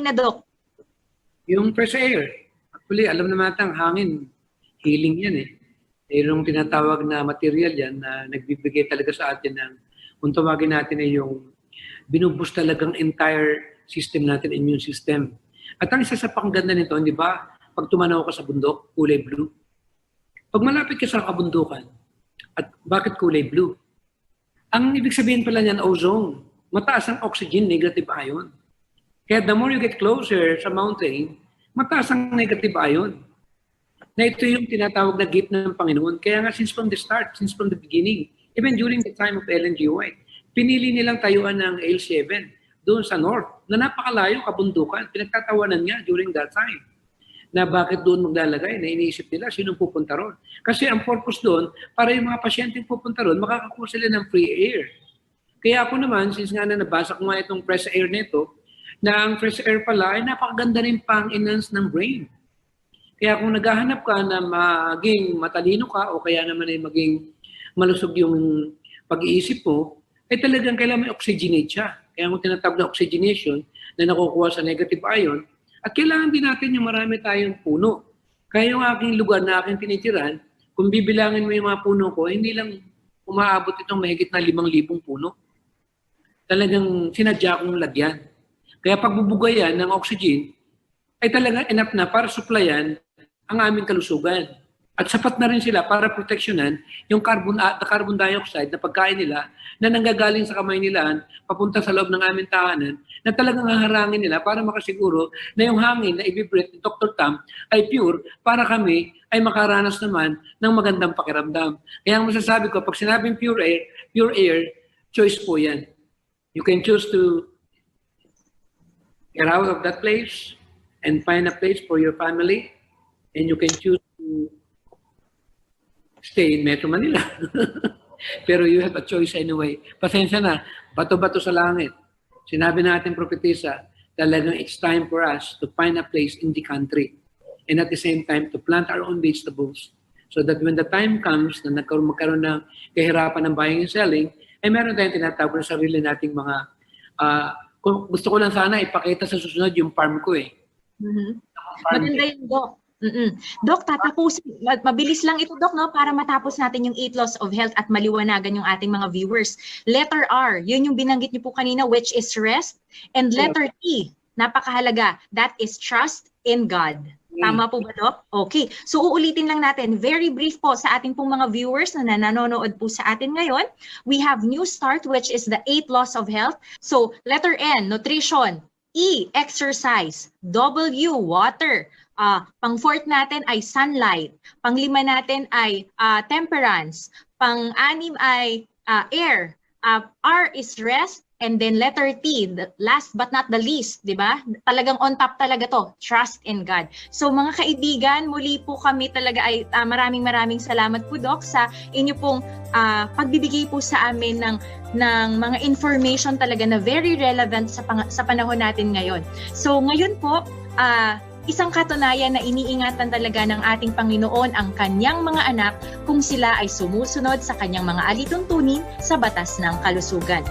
kanina, Doc? Yung fresh air. Actually, alam naman natin, hangin, healing yan eh. Mayroong tinatawag na material yan na nagbibigay talaga sa atin ng, kung tawagin natin ay yung binubus talagang entire system natin, immune system. At ang isa sa pangganda nito, di ba, pag tumanaw ka sa bundok, kulay blue. Pag malapit ka sa kabundukan, at bakit kulay blue? Ang ibig sabihin pala niyan, ozone. Mataas ang oxygen, negative ion. Kaya the more you get closer sa mountain, mataas ang negative ion. Na ito yung tinatawag na gift ng Panginoon. Kaya nga since from the start, since from the beginning, even during the time of Ellen G. White, pinili nilang tayuan ng L7 doon sa north, na napakalayo kabundukan. Pinagtatawanan niya during that time. Na bakit doon maglalagay, na iniisip nila sinong pupunta ron. Kasi ang purpose doon, para yung mga pasyenteng pupunta ron, makakakuha sila ng free air. Kaya ako naman, since nga na nabasa ko nga itong fresh air nito, na ang fresh air pala ay napakaganda rin pang-enhance ng brain. Kaya kung naghahanap ka na maging matalino ka o kaya naman ay maging malusog yung pag-iisip mo, ay talagang kailangan may oxygenate siya. Kaya kung tinatawag na oxygenation na nakukuha sa negative ion, at kailangan din natin yung marami tayong puno. Kaya yung aking lugar na aking tinitiran, kung bibilangin mo yung mga puno ko, hindi lang umaabot itong mahigit na 5,000 puno. Talagang sinadya kong lagyan. Kaya pagbubugayan ng oxygen, ay talagang enough na para supplyan ang aming kalusugan. At sapat na rin sila para proteksyonan yung carbon dioxide na pagkain nila na nanggagaling sa kamay nila papunta sa loob ng aming tahanan na talagang haharangin nila para makasiguro na yung hangin na i-breathe ni Dr. Tam ay pure para kami ay makaranas naman ng magandang pakiramdam. Kaya ang masasabi ko, pag sinabing pure air, choice po yan. You can choose to get out of that place and find a place for your family, and you can choose to stay in Metro Manila. Pero you have a choice anyway. Pasensya na, bato-bato sa langit. Sinabi natin, Propetisa, talagang it's time for us to find a place in the country and at the same time to plant our own vegetables so that when the time comes na magkaroon ng kahirapan ng buying and selling, ay meron tayong tinatawag na sarili nating mga gusto ko lang sana ipakita sa susunod yung farm ko eh. Maganda yun, Doc. Doc, tatapusin. Mabilis lang ito, Doc, no? Para matapos natin yung 8 laws of health at maliwanagan yung ating mga viewers. Letter R, yun yung binanggit niyo po kanina, which is rest. And letter T, napakahalaga, that is trust in God. Tama po ba, Doc? Okay. So, uulitin lang natin. Very brief po sa ating pong mga viewers na nanonood po sa atin ngayon. We have New Start, which is the 8 laws of health. So, letter N, nutrition. E, exercise. W, water. Pang-4 natin ay sunlight. Pang-5 natin ay temperance. Pang-6 ay air. R is rest. And then letter T, the last but not the least, di ba? Talagang on top talaga to, trust in God. So mga kaibigan, muli po kami talaga ay maraming salamat po, Doc, sa inyo pong pagbibigay po sa amin ng mga information talaga na very relevant sa panahon natin ngayon. So ngayon po, isang katunayan na iniingatan talaga ng ating Panginoon ang kanyang mga anak kung sila ay sumusunod sa kanyang mga alituntunin sa batas ng kalusugan.